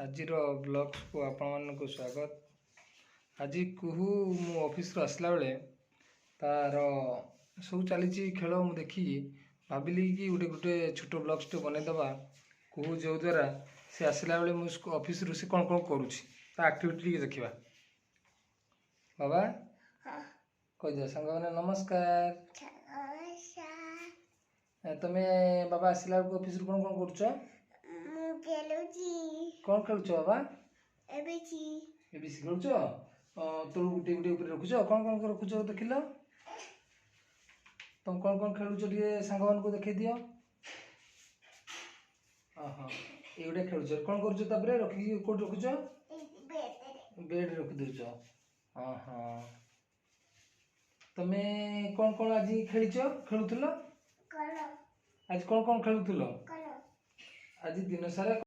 ଆଜିର ବ୍ଲଗ୍କୁ ଆପଣମାନଙ୍କୁ ସ୍ୱାଗତ। ଆଜି କୁହୁ ମୁଁ ଅଫିସରୁ ଆସିଲା ବେଳେ ତାର ସବୁ ଚାଲିଛି ଖେଳ ମୁଁ ଦେଖିକି ଭାବିଲି କି ଗୋଟେ ଛୋଟ ବ୍ଲଗ୍ସଟେ ବନେଇଦେବା କୁହୁ, ଯେଉଁଦ୍ୱାରା ସେ ଆସିଲା ବେଳେ ମୁଁ ଅଫିସରୁ ସେ କ'ଣ କ'ଣ କରୁଛି ତା ଆକ୍ଟିଭିଟି ଟିକେ ଦେଖିବା। ବାବା କହିଦିଅ, ସାଙ୍ଗମାନେ ନମସ୍କାର। ତମେ ବାବା ଆସିଲା ବେଳକୁ ଅଫିସରୁ କ'ଣ କ'ଣ କରୁଛ? କ'ଣ ଖେଳୁଛ ବାବା? ଏବିସି ଖେଳୁଛ? ତଳୁ ଗୋଟେ ଗୋଟେ ଉପରେ ରଖୁଛ, କ'ଣ କ'ଣ ରଖୁଛ ଦେଖିଲ? ତମେ କ'ଣ କ'ଣ ଖେଳୁଛ ଟିକେ ସାଙ୍ଗମାନଙ୍କୁ ଦେଖେଇ ଦିଅ। ଏଇଗୁଡ଼ା ଖେଳୁଛ, କ'ଣ କରୁଛ ତାପରେ ରଖିକି କୋଉଠି ରଖୁଛ? ବେଡ୍ ରଖିଦେଉଛ। ତମେ କ'ଣ କ'ଣ ଆଜି ଖେଳୁଥିଲ? ଆଜି କ'ଣ କ'ଣ ଖେଳୁଥିଲ? ଆଜି ଦିନ ସାରା